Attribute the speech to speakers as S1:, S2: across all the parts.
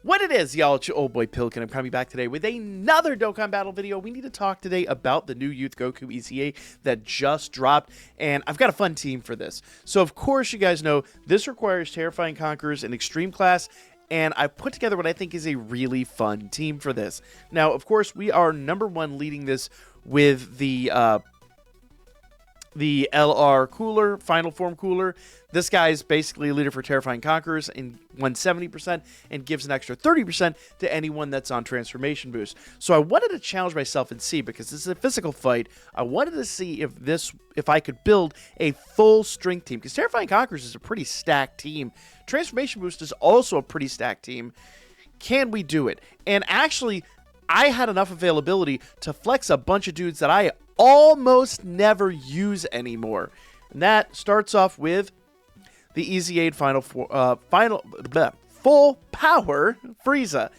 S1: What it is, y'all, it's your old boy Pilkin. I'm coming back today with another Dokkan Battle video. We need to talk today about the new Youth Goku EZA that just dropped, and I've got a fun team for this. So, of course, you guys know this requires Terrifying Conquerors in Extreme class, and I've put together what I think is a really fun team for this. Now, of course, we are #1 leading this with the LR Cooler, Final Form Cooler. This guy is basically a leader for Terrifying Conquerors in 170% and gives an extra 30% to anyone that's on Transformation Boost. So I wanted to challenge myself and see, because this is a physical fight, I wanted to see if I could build a full strength team, because Terrifying Conquerors is a pretty stacked team. Transformation Boost is also a pretty stacked team. Can we do it? And actually, I had enough availability to flex a bunch of dudes that I almost never use anymore. And that starts off with the EZA Full Power Frieza.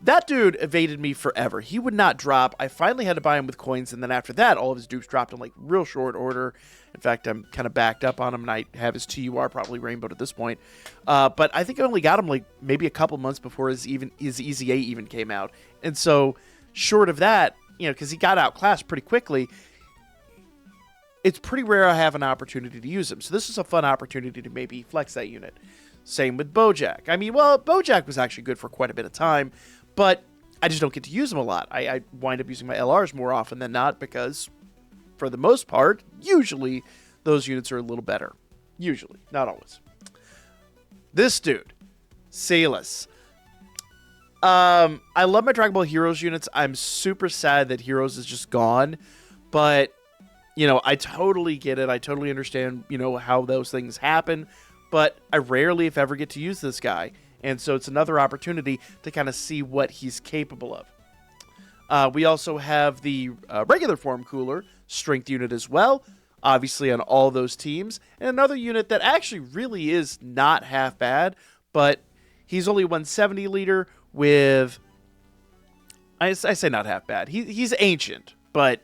S1: That dude evaded me forever. He would not drop. I finally had to buy him with coins, and then after that, all of his dupes dropped in like real short order. In fact, I'm kind of backed up on him, and I have his TUR probably rainbowed at this point. But I think I only got him like maybe a couple months before his EZA even came out. And so, short of that, you know, because he got outclassed pretty quickly, it's pretty rare I have an opportunity to use him. So this is a fun opportunity to maybe flex that unit. Same with Bojack. I mean, well, Bojack was actually good for quite a bit of time, but I just don't get to use him a lot. I wind up using my LRs more often than not because, for the most part, usually those units are a little better. Usually, not always. This dude, Salus. I love my Dragon Ball Heroes units. I'm super sad that Heroes is just gone, but you know, I totally get it. I totally understand, you know, how those things happen, but I rarely, if ever, get to use this guy. And so it's another opportunity to kind of see what he's capable of. We also have the regular form cooler strength unit as well, obviously on all those teams. And another unit that actually really is not half bad, but he's only 170 leader with, I say not half bad. He's ancient, but,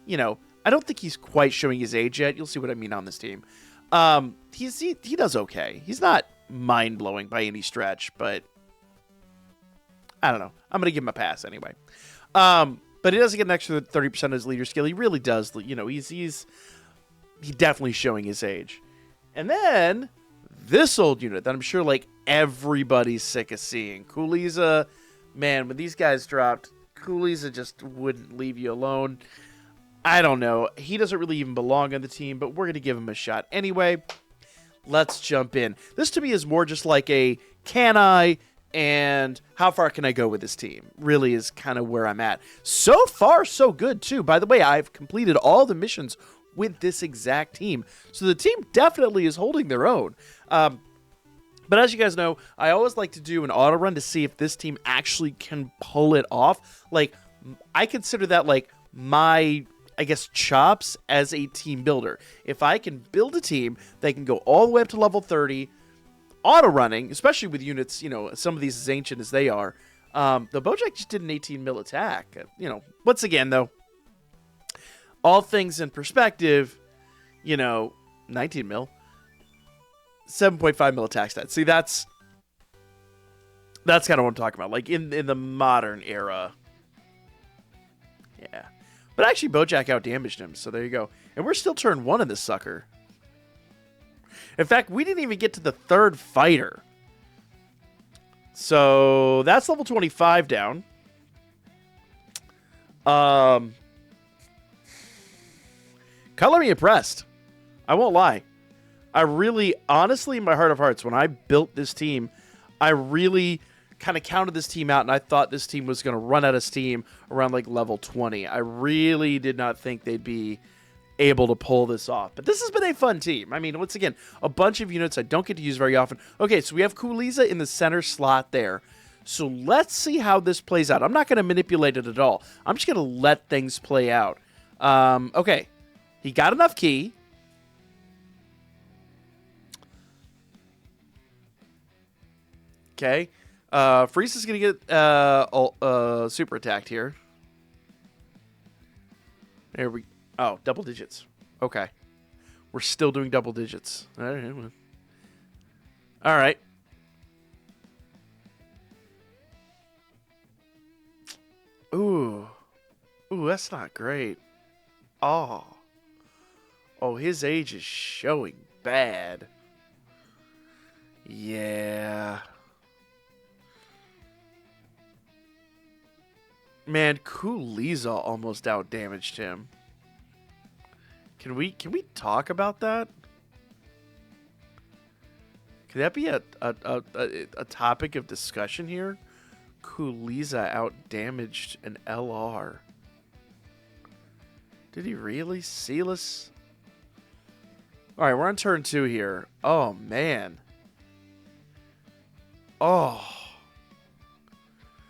S1: you know, I don't think he's quite showing his age yet. You'll see what I mean on this team. He does okay. He's not mind-blowing by any stretch, but I don't know. I'm going to give him a pass anyway. But he doesn't get an extra 30% of his leader skill. He really does. You know, he's definitely showing his age. And then this old unit that I'm sure like everybody's sick of seeing. Cool EZA. Man, when these guys dropped, Cool EZA just wouldn't leave you alone. I don't know. He doesn't really even belong on the team, but we're going to give him a shot. Anyway, let's jump in. This to me is more just like a can I and how far can I go with this team? Really is kind of where I'm at. So far, so good, too. By the way, I've completed all the missions with this exact team. So the team definitely is holding their own. But as you guys know, I always like to do an auto run to see if this team actually can pull it off. Like, I consider that like my, I guess, chops as a team builder. If I can build a team that can go all the way up to level 30, auto running, especially with units, you know, some of these as ancient as they are. The Bojack just did an 18 mil attack. You know, once again, though, all things in perspective, you know, 19 mil, 7.5 mil attack stat. See, that's kind of what I'm talking about. Like in the modern era. Yeah. But actually, Bojack outdamaged him, so there you go. And we're still turn 1 in this sucker. In fact, we didn't even get to the third fighter. So, that's level 25 down. Color me impressed. I won't lie. I really, honestly, in my heart of hearts, when I built this team, I really kind of counted this team out, and I thought this team was going to run out of steam around like level 20. I really did not think they'd be able to pull this off. But this has been a fun team. I mean, once again, a bunch of units I don't get to use very often. Okay, so we have Cool EZA in the center slot there. So let's see how this plays out. I'm not going to manipulate it at all. I'm just going to let things play out. Okay, he got enough ki. Okay. Frieza's going to get super attacked here. There we... Oh, double digits. Okay. We're still doing double digits. All right. Ooh, that's not great. Oh. Oh, his age is showing bad. Yeah. Man, Kuliza almost outdamaged him. Can we talk about that? Could that be a topic of discussion here? Kuliza outdamaged an LR. Did he really? Sealess? Alright, we're on turn 2 here. Oh, man. Oh.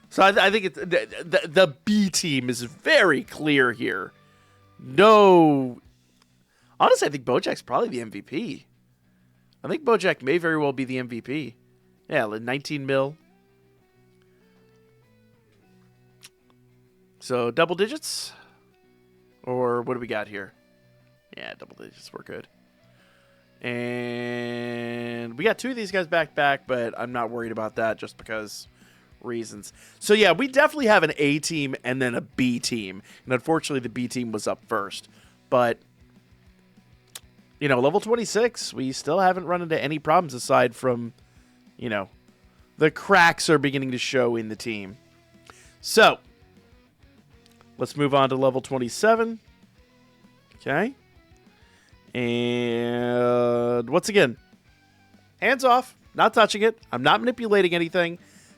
S1: So I think the B team is very clear here. No. Honestly, I think Bojack's probably the MVP. I think Bojack may very well be the MVP. Yeah, 19 mil. So, double digits? Or what do we got here? Yeah, double digits. We're good. And we got 2 of these guys back, but I'm not worried about that just because reasons. So, yeah, we definitely have an A team and then a B team. And unfortunately, the B team was up first. But, you know, level 26, we still haven't run into any problems aside from, you know, the cracks are beginning to show in the team. So, let's move on to level 27. Okay. And once again, hands off, not touching it. I'm not manipulating anything.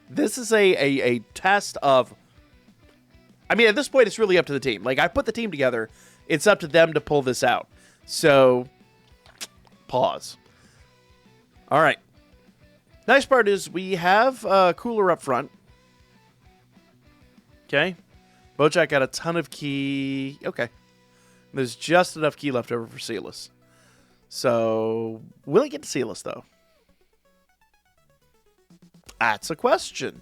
S1: This is a test of, I mean, at this point, it's really up to the team. Like, I put the team together. It's up to them to pull this out. So, pause. All right. Nice part is we have Cooler up front. Okay. Bojack got a ton of key. Okay. There's just enough key left over for Sealess. So, will he get to Sealess, though? That's a question.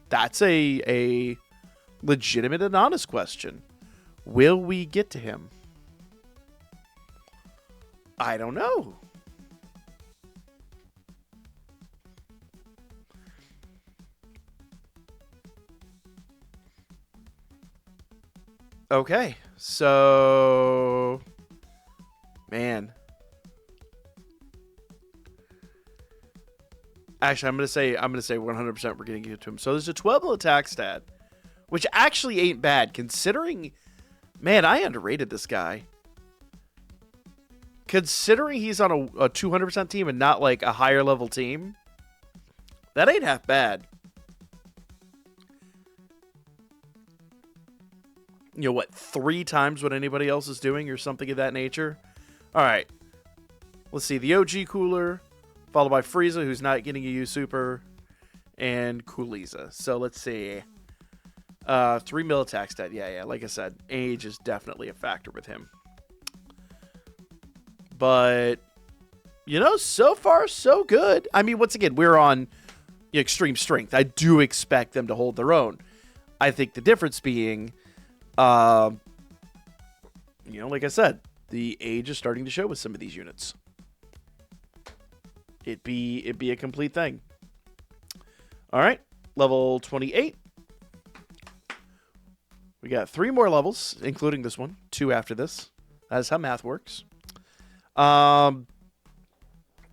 S1: That's a legitimate and honest question. Will we get to him? I don't know. Okay, so, man. Actually, I'm gonna say 100% we're getting it to him. So there's a 12 attack stat, which actually ain't bad considering. Man, I underrated this guy. Considering he's on a 200% team and not like a higher level team, that ain't half bad. You know what, 3 times what anybody else is doing or something of that nature. All right. Let's see. The OG Cooler, followed by Frieza, who's not getting a U Super, and Kuliza. So let's see. 3 mil attack stat. Yeah. Like I said, age is definitely a factor with him. But, you know, so far, so good. I mean, once again, we're on extreme strength. I do expect them to hold their own. I think the difference being, you know, like I said, the age is starting to show with some of these units. It'd be a complete thing. All right, level 28. We got 3 more levels, including this one. 2 after this. That's how math works. I'm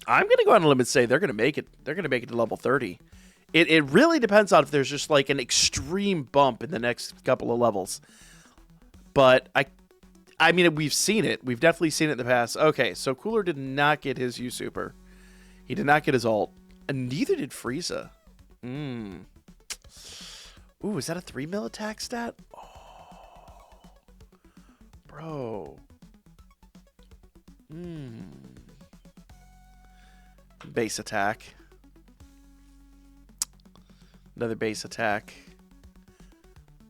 S1: gonna go on a limb and say they're gonna make it. They're gonna make it to level 30. It really depends on if there's just like an extreme bump in the next couple of levels. But I mean, we've seen it. We've definitely seen it in the past. Okay, so Cooler did not get his U Super. He did not get his ult. And neither did Frieza. Ooh, is that a 3 mil attack stat? Oh. Bro. Base attack. Another base attack.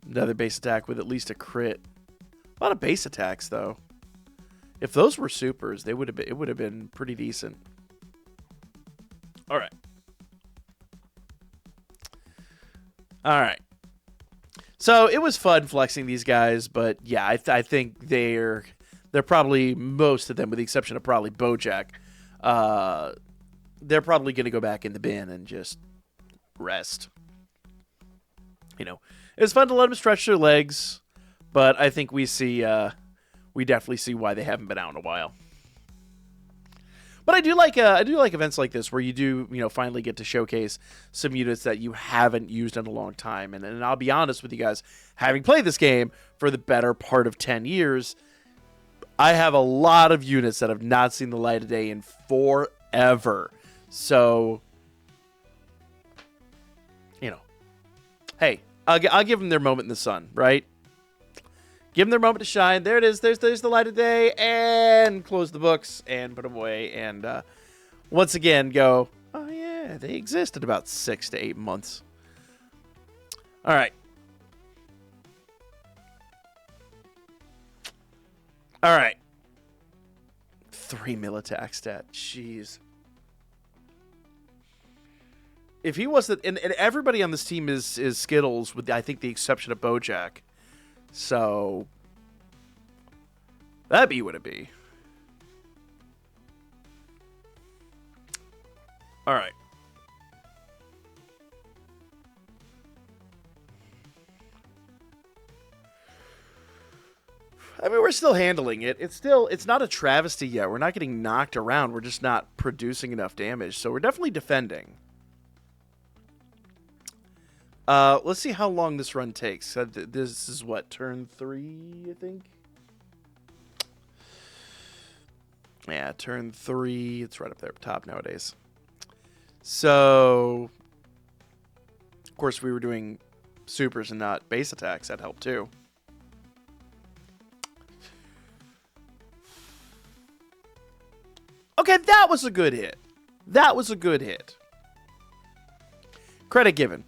S1: Another base attack with at least a crit. A lot of base attacks, though. If those were supers, it would have been pretty decent. All right. All right. So it was fun flexing these guys, but yeah, I think they're probably, most of them, with the exception of probably Bojack, they're probably going to go back in the bin and just rest. You know, it was fun to let them stretch their legs, But I think we definitely see why they haven't been out in a while. But I do like events like this where you do, finally get to showcase some units that you haven't used in a long time. And I'll be honest with you guys, having played this game for the better part of 10 years, I have a lot of units that have not seen the light of day in forever. So, hey, I'll give them their moment in the sun, right? Give them their moment to shine. There it is. There's the light of day. And close the books and put them away. And once again, go, oh, yeah, they exist in about 6 to 8 months. All right. All right. 3 mil attack stat. Jeez. If he wasn't... And everybody on this team is Skittles, with, I think, the exception of Bojack. So, that'd be what it be. All right. I mean, we're still handling it. It's not a travesty yet. We're not getting knocked around. We're just not producing enough damage. So we're definitely defending. Let's see how long this run takes. This is what, turn 3, I think? Yeah, turn 3. It's right up there up top nowadays. So, of course, we were doing supers and not base attacks. That helped too. Okay, that was a good hit. That was a good hit. Credit given.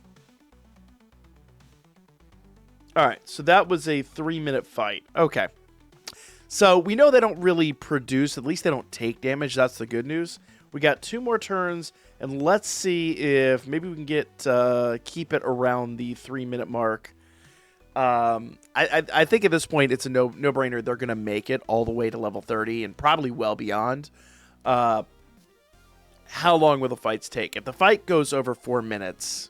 S1: All right, so that was a 3-minute fight. Okay. So we know they don't really produce, at least they don't take damage. That's the good news. We got 2 more turns, and let's see if maybe we can keep it around the 3-minute mark. I think at this point it's a no-brainer. They're going to make it all the way to level 30 and probably well beyond. How long will the fights take? If the fight goes over 4 minutes...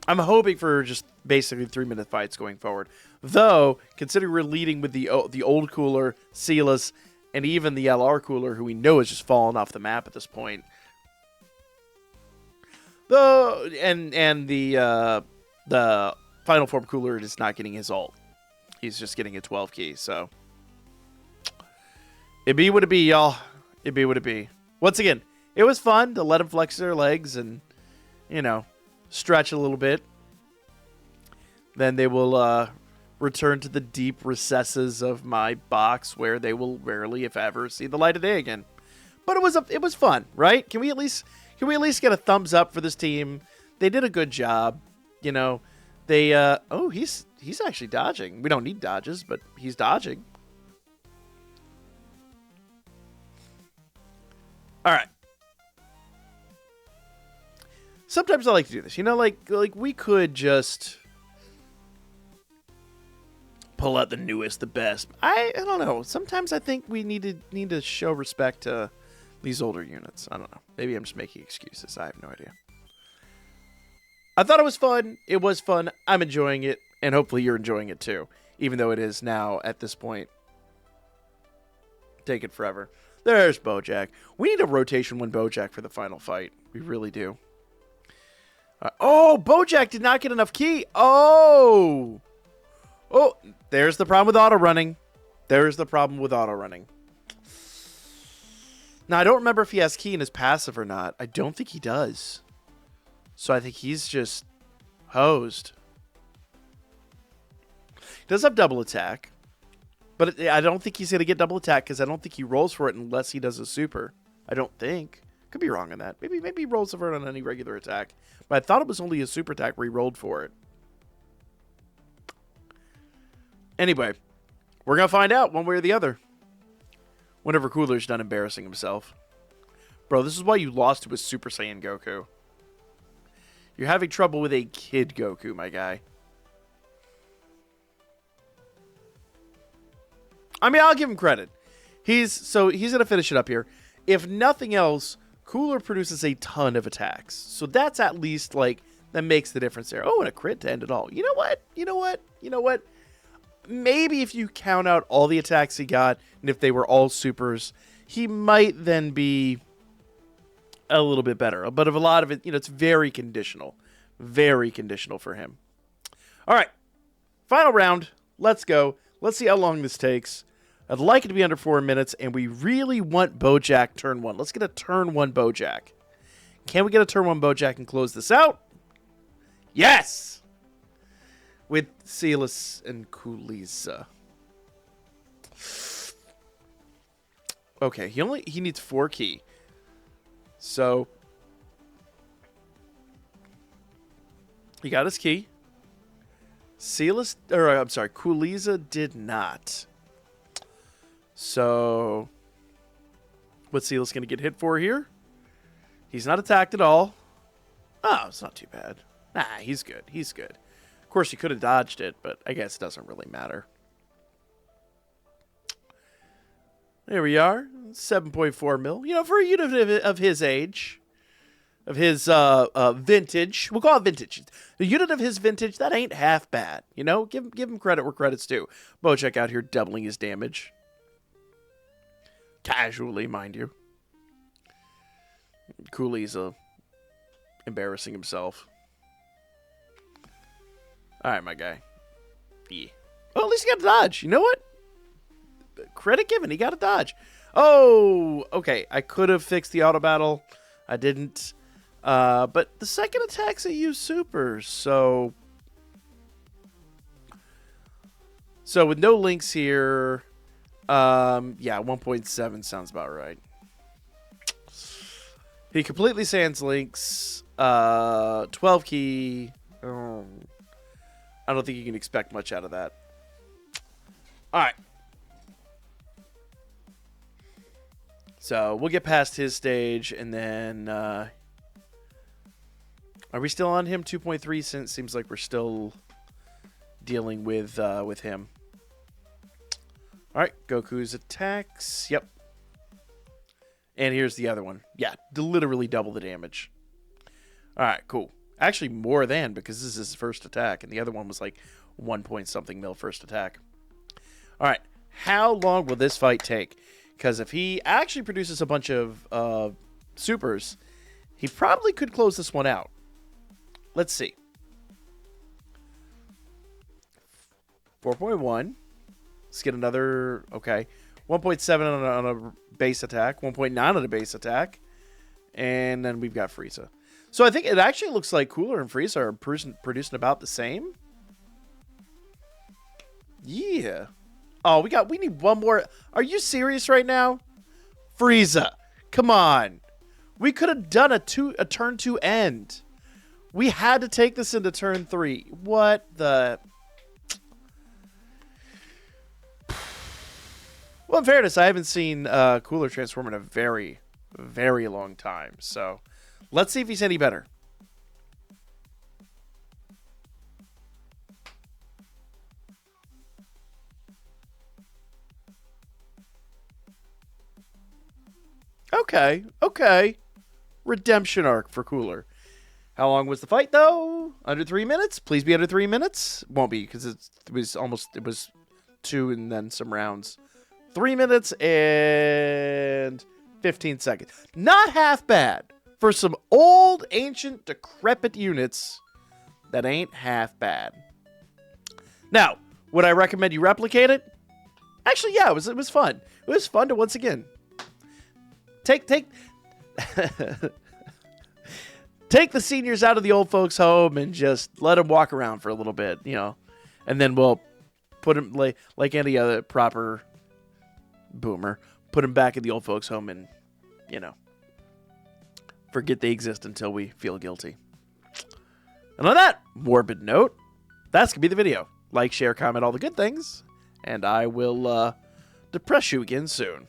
S1: I'm hoping for just basically 3-minute fights going forward. Though, considering we're leading with the old cooler, Silas, and even the LR cooler, who we know is just falling off the map at this point. Though, and the final form cooler is not getting his ult. He's just getting a 12 key, so. It be what it be, y'all. It be what it be. Once again, it was fun to let them flex their legs and, stretch a little bit. Then they will return to the deep recesses of my box where they will rarely, if ever, see the light of day again. But it was fun, right? Can we at least get a thumbs up for this team? They did a good job. They oh, he's actually dodging. We don't need dodges, but he's dodging. All right. Sometimes I like to do this. Like we could just pull out the newest, the best. I don't know. Sometimes I think we need to show respect to these older units. I don't know. Maybe I'm just making excuses. I have no idea. I thought it was fun. It was fun. I'm enjoying it, and hopefully you're enjoying it too. Even though it is now at this point taking forever. There's Bojack. We need a rotation 1 Bojack for the final fight. We really do. Oh, Bojack did not get enough key. Oh, there's the problem with auto running. There's the problem with auto running. Now, I don't remember if he has key in his passive or not. I don't think he does. So I think he's just hosed. He does have double attack. But I don't think he's going to get double attack because I don't think he rolls for it unless he does a super. I don't think. Could be wrong on that. Maybe he rolls for it on any regular attack. But I thought it was only a super attack where he rolled for it. Anyway, we're going to find out one way or the other. Whenever Cooler's done embarrassing himself. Bro, this is why you lost to a Super Saiyan Goku. You're having trouble with a kid Goku, my guy. I mean, I'll give him credit. He's going to finish it up here. If nothing else, Cooler produces a ton of attacks. So that's at least, that makes the difference there. Oh, and a crit to end it all. You know what? You know what? You know what? Maybe if you count out all the attacks he got, and if they were all supers, he might then be a little bit better. But if a lot of it, it's very conditional. Very conditional for him. All right. Final round. Let's go. Let's see how long this takes. I'd like it to be under 4 minutes, and we really want Bojack turn 1. Let's get a turn 1 Bojack. Can we get a turn 1 Bojack and close this out? Yes! With Silas and Kulisa. Okay, he needs 4 key. So he got his key. Kulisa did not. So what's Silas going to get hit for here? He's not attacked at all. Oh, it's not too bad. Nah, he's good. He's good. Of course, he could have dodged it, but I guess it doesn't really matter. There we are. 7.4 mil. For a unit of his age, of his vintage. We'll call it vintage. The unit of his vintage, that ain't half bad. Give him credit where credit's due. Bojack out here doubling his damage. Casually, mind you. Cooley's embarrassing himself. All right, my guy. Yeah. Well, at least he got a dodge. You know what? Credit given. He got a dodge. Oh, okay. I could have fixed the auto battle. I didn't. But the second attack's a use super, so with no links here, yeah, 1.7 sounds about right. He completely sans links, 12 key. I don't think you can expect much out of that. All right. So we'll get past his stage, and then are we still on him? 2.3. Since seems like we're still dealing with him. All right, Goku's attacks. Yep. And here's the other one. Yeah, literally double the damage. All right, cool. Actually, more than, because this is his first attack, and the other one was like 1 point something mil first attack. All right, how long will this fight take? Because if he actually produces a bunch of supers, he probably could close this one out. Let's see. 4.1. Let's get another, okay. 1.7 on a base attack. 1.9 on a base attack. And then we've got Frieza. So I think it actually looks like Cooler and Frieza are producing about the same. Yeah. Oh, we need one more. Are you serious right now? Frieza, come on. We could have done a turn 2 end. We had to take this into turn 3. What the? Well, in fairness, I haven't seen Cooler transform in a very, very long time. So let's see if he's any better. Okay. Redemption arc for Cooler. How long was the fight, though? Under 3 minutes? Please be under 3 minutes. Won't be, because it was 2 and then some rounds. 3 minutes and 15 seconds. Not half bad for some old, ancient, decrepit units. That ain't half bad. Now, would I recommend you replicate it? Actually, yeah, it was fun. It was fun to once again take take the seniors out of the old folks' home and just let them walk around for a little bit, and then we'll put them like any other proper boomer, put them back in the old folks' home and, forget they exist until we feel guilty. And on that morbid note, that's going to be the video. Like, share, comment, all the good things, and I will depress you again soon.